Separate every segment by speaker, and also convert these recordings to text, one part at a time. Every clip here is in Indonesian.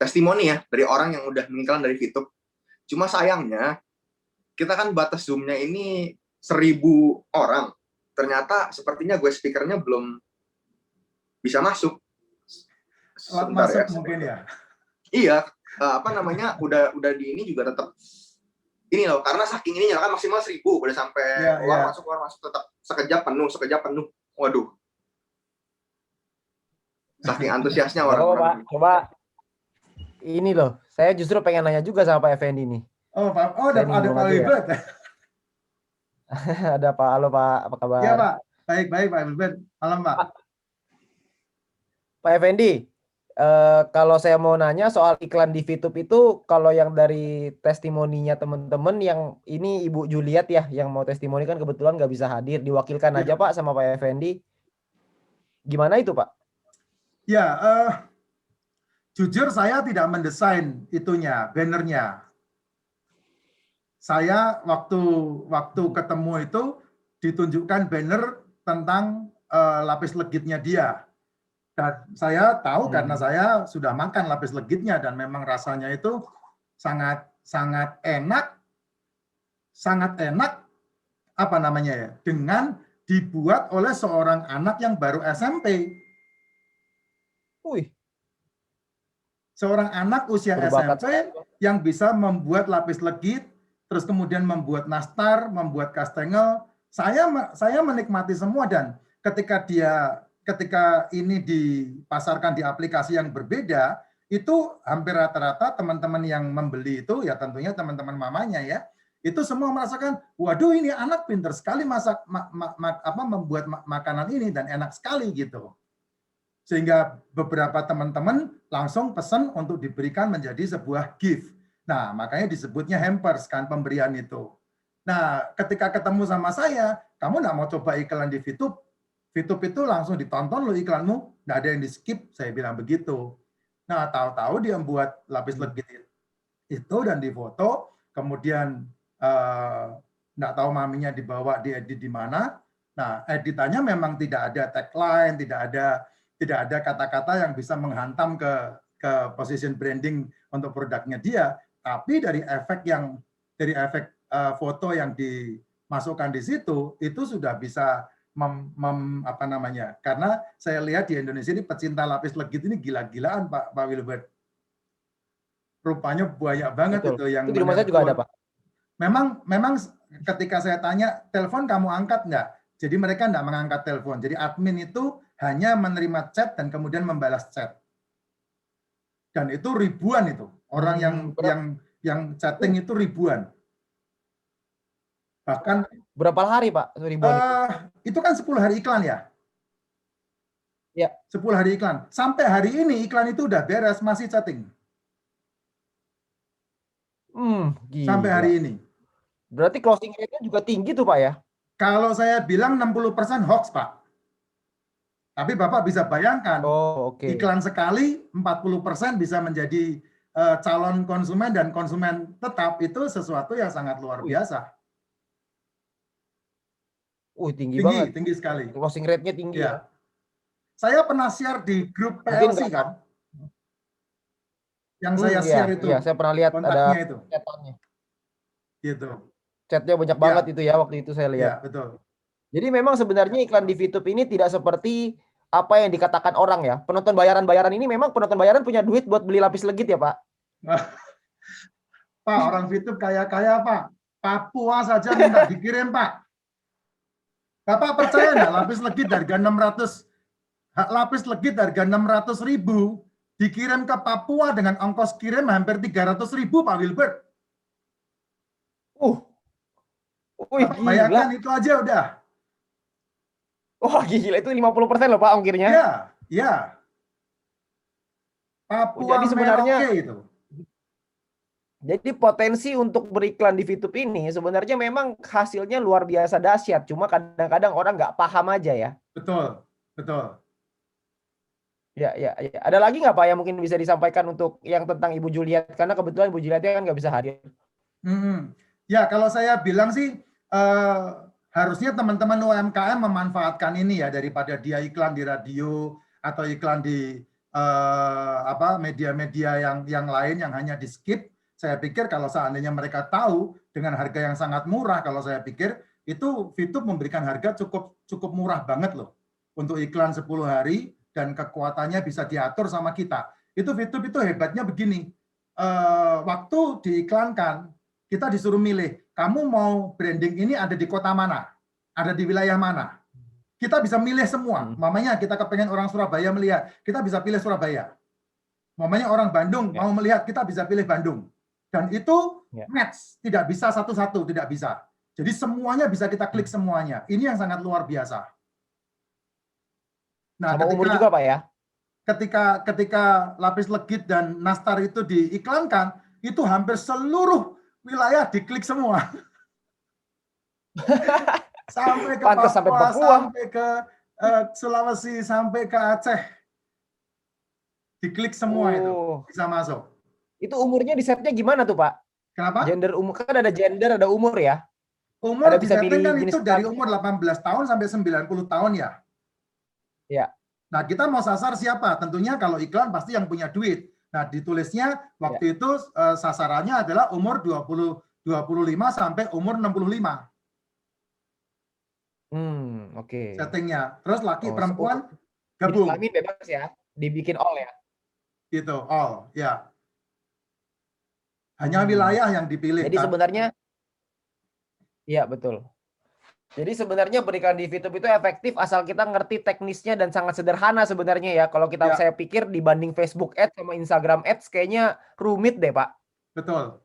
Speaker 1: testimoni ya dari orang yang udah mengiklan dari VTube. Cuma sayangnya kita kan batas Zoom-nya ini 1.000 orang. Ternyata sepertinya gue speakernya belum bisa masuk.
Speaker 2: Sebentar masuk ya, mungkin ya.
Speaker 1: Iya, udah di ini juga tetap ini loh, karena saking ininya kan maksimal 1.000 udah sampai keluar masuk tetap sekejap penuh. Waduh. Saking antusiasnya orang-orang.
Speaker 3: Coba ini loh, saya justru pengen nanya juga sama Pak Effendi nih.
Speaker 2: Ada Pak Wilbert.
Speaker 3: Ada Pak, halo Pak, apa kabar?
Speaker 2: Iya Pak, baik Pak Wilbert. Malam Pak.
Speaker 3: Pak Effendi, kalau saya mau nanya soal iklan di VTube itu, kalau yang dari testimoninya teman-teman, yang ini Ibu Juliet ya, yang mau testimoni kan kebetulan nggak bisa hadir, diwakilkan aja Pak sama Pak Effendi. Gimana itu Pak?
Speaker 2: Ya, jujur saya tidak mendesain itunya, bannernya. Saya waktu ketemu itu ditunjukkan banner tentang lapis legitnya dia. Dan saya tahu karena saya sudah makan lapis legitnya dan memang rasanya itu sangat enak apa namanya ya, dengan dibuat oleh seorang anak yang baru SMP. Seorang anak usia SMP yang bisa membuat lapis legit, terus kemudian membuat nastar, membuat kastengel. Saya menikmati semua, dan ketika ini dipasarkan di aplikasi yang berbeda, itu hampir rata-rata teman-teman yang membeli itu ya tentunya teman-teman mamanya ya, itu semua merasakan, waduh ini anak pintar sekali membuat makanan ini dan enak sekali gitu. Sehingga beberapa teman-teman langsung pesan untuk diberikan menjadi sebuah gift. Nah, makanya disebutnya hampers kan, pemberian itu. Nah, ketika ketemu sama saya, kamu nggak mau coba iklan di VTube? VTube itu langsung ditonton lo iklanmu, nggak ada yang di skip, saya bilang begitu. Nah, tahu-tahu dia buat lapis legit itu dan difoto, kemudian nggak tahu maminya dibawa diedit di mana. Nah, editannya memang tidak ada tagline, tidak ada kata-kata yang bisa menghantam ke position branding untuk produknya dia, tapi dari efek foto yang dimasukkan di situ itu sudah bisa karena saya lihat di Indonesia ini pecinta lapis legit ini gila-gilaan Pak Wilbert. Rupanya banyak banget. Betul. Itu yang
Speaker 3: itu di rumah saya juga ada Pak.
Speaker 2: Memang ketika saya tanya telepon kamu angkat nggak? Jadi mereka nggak mengangkat telepon. Jadi admin itu hanya menerima chat dan kemudian membalas chat. Dan itu ribuan itu. Orang yang chatting itu ribuan. Bahkan
Speaker 3: berapa hari Pak ribuan
Speaker 2: itu kan 10 hari iklan ya?
Speaker 3: Ya.
Speaker 2: 10 hari iklan. Sampai hari ini iklan itu udah beres, masih chatting.
Speaker 3: Gila.
Speaker 2: Sampai hari ini.
Speaker 3: Berarti closing rate-nya juga tinggi tuh Pak ya?
Speaker 2: Kalau saya bilang 60% hoax Pak. Tapi Bapak bisa bayangkan, iklan sekali 40% bisa menjadi calon konsumen dan konsumen tetap, itu sesuatu yang sangat luar biasa.
Speaker 3: Tinggi banget.
Speaker 2: Tinggi sekali.
Speaker 3: Closing rate-nya tinggi ya.
Speaker 2: Saya pernah share di grup PLC kan. Yang saya share itu.
Speaker 3: Iya, saya pernah lihat ada
Speaker 2: itu.
Speaker 3: chat-nya.
Speaker 2: Gitu.
Speaker 3: Chatnya banyak banget itu ya waktu itu saya lihat.
Speaker 2: Iya, betul.
Speaker 3: Jadi memang sebenarnya iklan di VTube ini tidak seperti apa yang dikatakan orang ya. Penonton bayaran-bayaran ini memang penonton bayaran punya duit buat beli lapis legit ya Pak?
Speaker 2: Pak, orang VTube kaya-kaya Pak. Papua saja minta dikirim Pak. Bapak percaya nggak lapis legit harga 600.000 dikirim ke Papua dengan ongkos kirim hampir 300.000 Pak Wilbert. Bayangkan itu aja udah.
Speaker 3: Gila, itu 50% loh Pak ongkirnya.
Speaker 2: Iya. Papua
Speaker 3: jadi sebenarnya
Speaker 2: itu.
Speaker 3: Jadi potensi untuk beriklan di VTube ini sebenarnya memang hasilnya luar biasa dahsyat. Cuma kadang-kadang orang nggak paham aja ya.
Speaker 2: Betul.
Speaker 3: Ya. Ada lagi nggak Pak yang mungkin bisa disampaikan untuk yang tentang Ibu Juliet? Karena kebetulan Ibu Juliet kan nggak bisa hadir.
Speaker 2: Ya, kalau saya bilang sih harusnya teman-teman UMKM memanfaatkan ini ya, daripada dia iklan di radio atau iklan di media-media yang lain yang hanya di skip. Saya pikir kalau seandainya mereka tahu dengan harga yang sangat murah, kalau saya pikir itu VTube memberikan harga cukup murah banget loh untuk iklan 10 hari dan kekuatannya bisa diatur sama kita. Itu VTube itu hebatnya begini. Waktu diiklankan, kita disuruh milih, kamu mau branding ini ada di kota mana? Ada di wilayah mana? Kita bisa milih semua. Mamanya kita kepengen orang Surabaya melihat, kita bisa pilih Surabaya. Mamanya orang Bandung mau melihat, kita bisa pilih Bandung. Dan itu match, tidak bisa satu-satu, tidak bisa. Jadi semuanya bisa kita klik semuanya. Ini yang sangat luar biasa. Nah,
Speaker 3: sama umur juga Pak ya?
Speaker 2: Ketika Lapis Legit dan Nastar itu diiklankan, itu hampir seluruh wilayah diklik semua. Sampai ke Papua, sampai ke Sulawesi, sampai ke Aceh. Diklik semua itu, bisa masuk.
Speaker 3: Itu umurnya di setnya gimana tuh Pak?
Speaker 2: Kenapa?
Speaker 3: Gender umur, kan ada gender, ada umur ya?
Speaker 2: Umur bisa pilih kan itu dari umur 18 tahun sampai 90 tahun ya?
Speaker 3: Ya.
Speaker 2: Nah, kita mau sasar siapa? Tentunya kalau iklan pasti yang punya duit. Nah, ditulisnya waktu itu sasarannya adalah umur 25 sampai umur 65.
Speaker 3: Oke.
Speaker 2: Settingnya. Terus laki perempuan gabung.
Speaker 3: Kelamin bebas ya, dibikin all ya?
Speaker 2: Gitu, all, ya. Hanya wilayah yang dipilih.
Speaker 3: Jadi sebenarnya, iya betul. Jadi sebenarnya beriklan di VTube itu efektif asal kita ngerti teknisnya dan sangat sederhana sebenarnya ya. Kalau saya pikir dibanding Facebook Ads sama Instagram Ads kayaknya rumit deh Pak.
Speaker 2: Betul.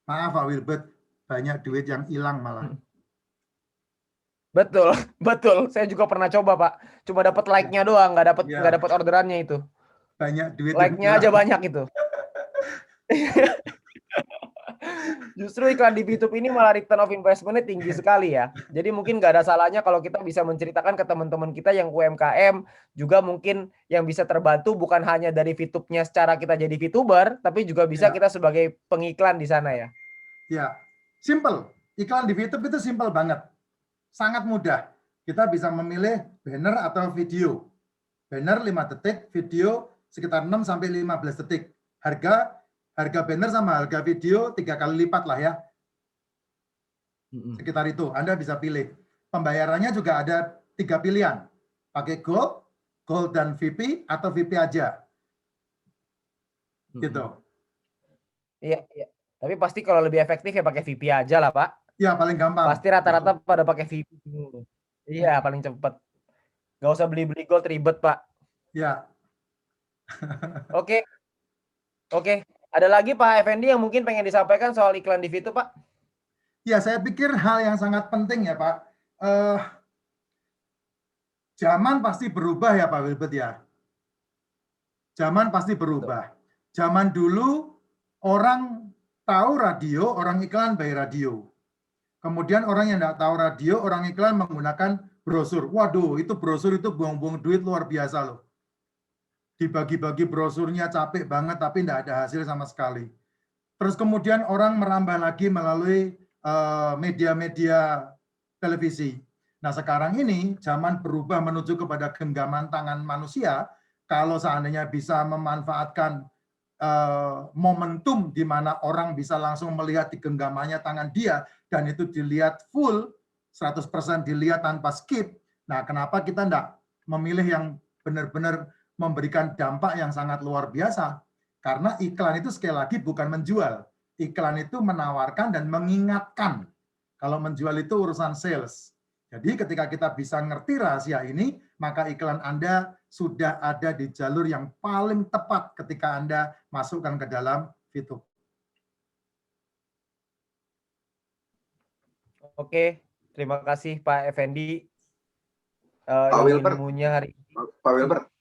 Speaker 2: Maaf Pak Wilbert, banyak duit yang hilang malah.
Speaker 3: Betul, betul. Saya juga pernah coba Pak. Cuma dapat like-nya doang, nggak dapat orderannya itu.
Speaker 2: Banyak duit.
Speaker 3: Like-nya aja banyak itu. Justru iklan di VTube ini malah return of investment-nya tinggi sekali ya. Jadi mungkin nggak ada salahnya kalau kita bisa menceritakan ke teman-teman kita yang UMKM, juga mungkin yang bisa terbantu bukan hanya dari VTube-nya secara kita jadi VTuber, tapi juga bisa kita sebagai pengiklan di sana ya.
Speaker 2: Ya, simple. Iklan di VTube itu simple banget. Sangat mudah. Kita bisa memilih banner atau video. Banner 5 detik, video sekitar 6 sampai 15 detik. Harga banner sama harga video 3 kali lipat lah ya. Sekitar itu, Anda bisa pilih. Pembayarannya juga ada 3 pilihan. Pakai Gold dan VP, atau VP aja. Gitu.
Speaker 3: Iya. Tapi pasti kalau lebih efektif ya pakai VP aja lah Pak.
Speaker 2: Ya, paling gampang.
Speaker 3: Pasti rata-rata pada pakai VP dulu. Iya, paling cepat. Gak usah beli-beli Gold ribet Pak.
Speaker 2: Ya.
Speaker 3: Oke. Ada lagi Pak Effendi yang mungkin pengen disampaikan soal iklan di VTube Pak?
Speaker 2: Ya, saya pikir hal yang sangat penting ya Pak. Zaman pasti berubah ya Pak Wilbert ya. Zaman pasti berubah. Zaman dulu orang tahu radio, orang iklan by radio. Kemudian orang yang tidak tahu radio, orang iklan menggunakan brosur. Waduh, itu brosur itu buang-buang duit luar biasa loh. Dibagi-bagi brosurnya capek banget tapi tidak ada hasil sama sekali. Terus kemudian orang merambah lagi melalui media-media televisi. Nah sekarang ini zaman berubah menuju kepada genggaman tangan manusia. Kalau seandainya bisa memanfaatkan momentum di mana orang bisa langsung melihat di genggamannya tangan dia dan itu dilihat full 100% dilihat tanpa skip. Nah kenapa kita tidak memilih yang benar-benar memberikan dampak yang sangat luar biasa? Karena iklan itu sekali lagi bukan menjual. Iklan itu menawarkan dan mengingatkan. Kalau menjual itu urusan sales. Jadi ketika kita bisa ngerti rahasia ini, maka iklan Anda sudah ada di jalur yang paling tepat ketika Anda masukkan ke dalam VTube.
Speaker 3: Oke, terima kasih Pak Effendi.
Speaker 1: Pak Wilbert,
Speaker 3: hari ini.
Speaker 1: Pak Wilbert,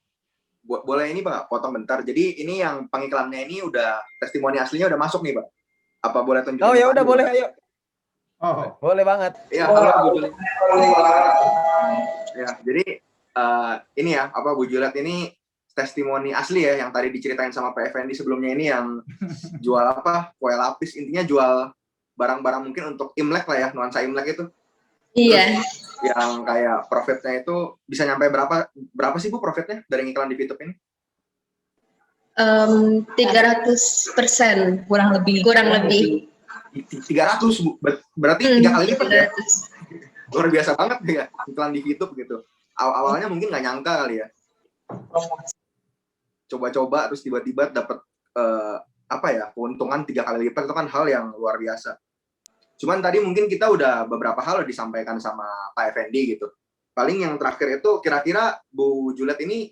Speaker 1: boleh ini Pak, potong bentar. Jadi ini yang pengiklannya ini udah testimoni aslinya udah masuk nih Pak. Apa boleh tunjukin?
Speaker 3: Oh ya udah boleh, ayo.
Speaker 2: Oh,
Speaker 3: boleh banget.
Speaker 1: Iya, halo Bu Juliet. Ya, jadi ini ya, apa Bu Juliet ini testimoni asli ya yang tadi diceritain sama Pak Effendi sebelumnya ini yang jual apa? Kue lapis, intinya jual barang-barang mungkin untuk Imlek lah ya, nuansa Imlek itu.
Speaker 4: Iya.
Speaker 1: Terus yang kayak profitnya itu bisa nyampe berapa sih Bu profitnya dari iklan di VTube ini?
Speaker 4: 300%
Speaker 5: kurang lebih.
Speaker 1: 300 Bu. Berarti 3 kali lipat ya.
Speaker 4: 300.
Speaker 1: Luar biasa banget ya iklan di YouTube gitu. Awalnya mungkin nggak nyangka kali ya. Coba-coba terus tiba-tiba dapat keuntungan 3 kali lipat, itu kan hal yang luar biasa. Cuman tadi mungkin kita udah beberapa hal udah disampaikan sama Pak Effendi gitu. Paling yang terakhir itu kira-kira Bu Juliet ini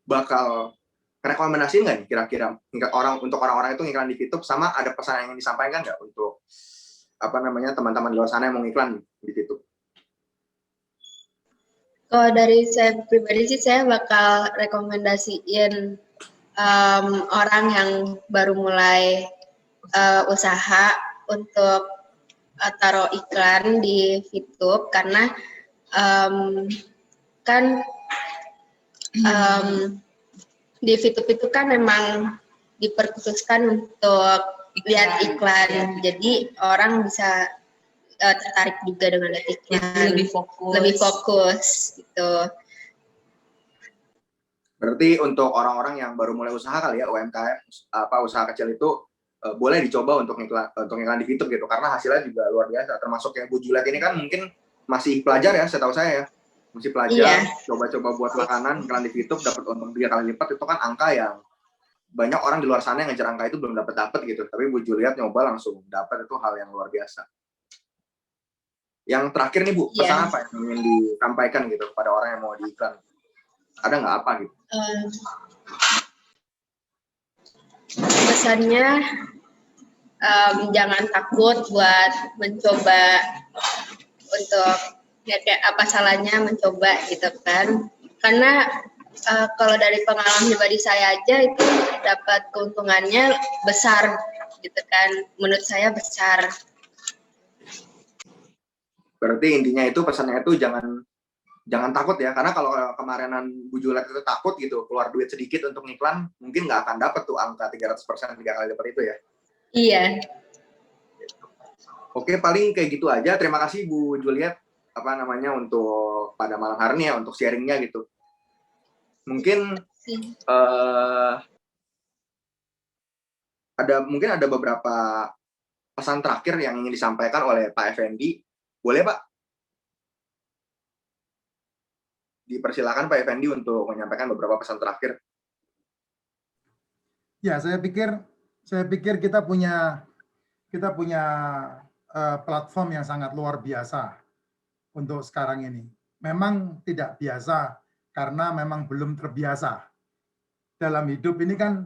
Speaker 1: bakal rekomendasi nggak nih kira-kira untuk orang-orang itu ngiklan di YouTube, sama ada pesan yang ingin disampaikan nggak untuk teman-teman di luar sana yang mau ngiklan di YouTube?
Speaker 4: Kalau dari saya pribadi sih, saya bakal rekomendasiin orang yang baru mulai usaha untuk taruh iklan di YouTube, karena di YouTube itu kan memang diperkhususkan untuk lihat iklan, jadi orang bisa tertarik juga dengan lihat iklan, lebih fokus gitu.
Speaker 1: Berarti untuk orang-orang yang baru mulai usaha kali ya, UMKM, usaha kecil itu boleh dicoba untuk iklan di YouTube gitu, karena hasilnya juga luar biasa. Termasuk yang Bu Juliet ini kan mungkin masih pelajar ya, setahu saya ya, masih pelajar, coba-coba buat makanan, iklan di YouTube dapat untung 3 kali lipat, itu kan angka yang banyak orang di luar sana yang ngejar angka itu belum dapat gitu. Tapi Bu Juliet nyoba langsung dapat, itu hal yang luar biasa. Yang terakhir nih Bu, pesan apa yang ingin disampaikan gitu pada orang yang mau diiklan? Ada nggak apa gitu?
Speaker 4: Pesannya jangan takut buat mencoba, untuk kayak apa salahnya mencoba gitu kan. Karena kalau dari pengalaman pribadi saya aja itu dapat keuntungannya besar gitu kan. Menurut saya besar.
Speaker 1: Berarti intinya itu, pesannya itu jangan takut ya, karena kalau kemarinan Bu Juliet itu takut gitu, keluar duit sedikit untuk ngiklan, mungkin nggak akan dapat tuh angka 300% 3 kali lipat itu ya.
Speaker 4: Iya.
Speaker 1: Oke, paling kayak gitu aja. Terima kasih Bu Juliet untuk pada malam hari ini ya, untuk sharingnya gitu. Mungkin ada beberapa pesan terakhir yang ingin disampaikan oleh Pak Effendi. Boleh Pak? Dipersilakan Pak Effendi untuk menyampaikan beberapa pesan terakhir.
Speaker 2: Ya, saya pikir kita punya platform yang sangat luar biasa untuk sekarang ini. Memang tidak biasa karena memang belum terbiasa. Dalam hidup ini kan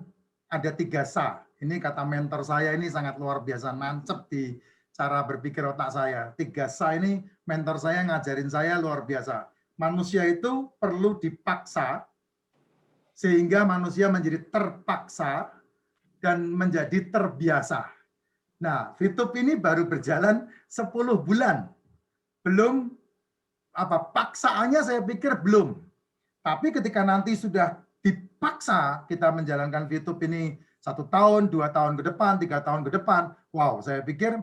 Speaker 2: ada 3 sa. Ini kata mentor saya ini sangat luar biasa, nancep di cara berpikir otak saya. 3 sa ini mentor saya ngajarin saya luar biasa. Manusia itu perlu dipaksa sehingga manusia menjadi terpaksa dan menjadi terbiasa. Nah, VTube ini baru berjalan 10 bulan. Belum paksaannya saya pikir belum. Tapi ketika nanti sudah dipaksa kita menjalankan VTube ini 1 tahun, 2 tahun ke depan, 3 tahun ke depan, wow, saya pikir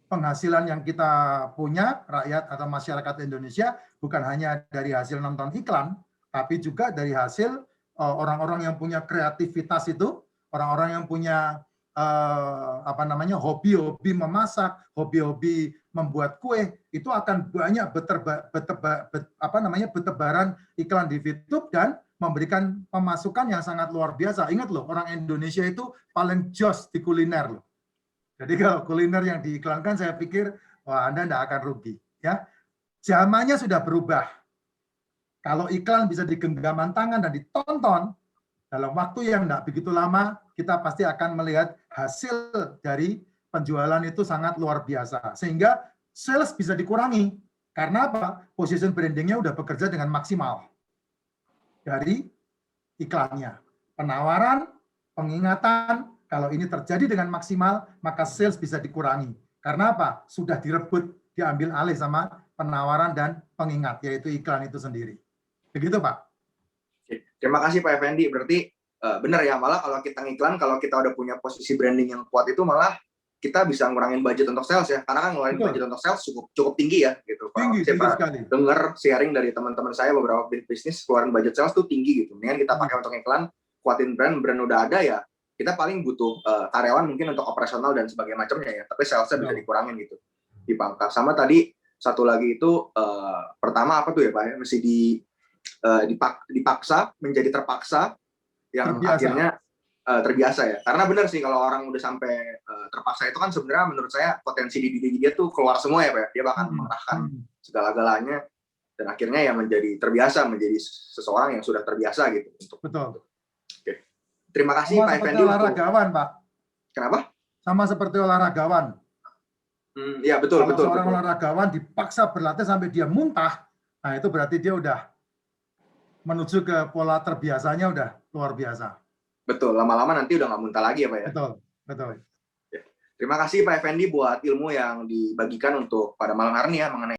Speaker 2: penghasilan yang kita punya, rakyat atau masyarakat Indonesia, bukan hanya dari hasil nonton iklan, tapi juga dari hasil orang-orang yang punya kreativitas itu, orang-orang yang punya hobi-hobi memasak, hobi-hobi membuat kue, itu akan banyak bertebaran iklan di YouTube dan memberikan pemasukan yang sangat luar biasa. Ingat loh, orang Indonesia itu paling jos di kuliner loh. Jadi kalau kuliner yang diiklankan, saya pikir wah, Anda tidak akan rugi. Ya, zamannya sudah berubah. Kalau iklan bisa digenggaman tangan dan ditonton dalam waktu yang tidak begitu lama, kita pasti akan melihat hasil dari penjualan itu sangat luar biasa. Sehingga sales bisa dikurangi. Karena apa? Position brandingnya udah bekerja dengan maksimal dari iklannya. Penawaran, pengingatan, kalau ini terjadi dengan maksimal, maka sales bisa dikurangi. Karena apa? Sudah direbut, diambil alih sama penawaran dan pengingat, yaitu iklan itu sendiri. Begitu, Pak.
Speaker 1: Terima kasih Pak Effendi. Berarti benar ya, malah kalau kita ngiklan, kalau kita udah punya posisi branding yang kuat itu malah kita bisa ngurangin budget untuk sales ya. Karena kan ngurangin budget untuk sales cukup tinggi ya gitu.
Speaker 2: Tinggi sekali.
Speaker 1: Dengar sharing dari teman-teman saya beberapa bisnis keluaran budget sales tuh tinggi gitu. Mendingan kita pakai untuk iklan, kuatin brand udah ada ya, kita paling butuh karyawan mungkin untuk operasional dan sebagainya macamnya ya, tapi salesnya bisa dikurangin gitu, dipangkas. Sama tadi satu lagi itu pertama apa tuh ya Pak ya, mesti dipaksa menjadi terpaksa yang
Speaker 2: Terbiasa.
Speaker 1: akhirnya terbiasa ya. Karena benar sih kalau orang udah sampai terpaksa itu kan sebenarnya menurut saya potensi di diri dia tuh keluar semua ya Pak ya. Dia bahkan mengerahkan segala-galanya dan akhirnya ya menjadi terbiasa, menjadi seseorang yang sudah terbiasa gitu untuk.
Speaker 2: Betul.
Speaker 1: Oke. Terima kasih
Speaker 2: Sama
Speaker 1: Pak
Speaker 2: seperti
Speaker 1: Effendi untuk.
Speaker 2: olahragawan, Pak.
Speaker 1: Kenapa?
Speaker 2: Sama seperti olahragawan.
Speaker 1: Ya betul.
Speaker 2: Kalau seorang olahragawan dipaksa berlatih sampai dia muntah, nah itu berarti dia udah menuju ke pola terbiasanya udah luar biasa.
Speaker 1: Betul, lama-lama nanti udah nggak muntah lagi ya Pak ya.
Speaker 2: Betul.
Speaker 1: Terima kasih Pak Effendi buat ilmu yang dibagikan untuk pada malam hari ini ya mengenai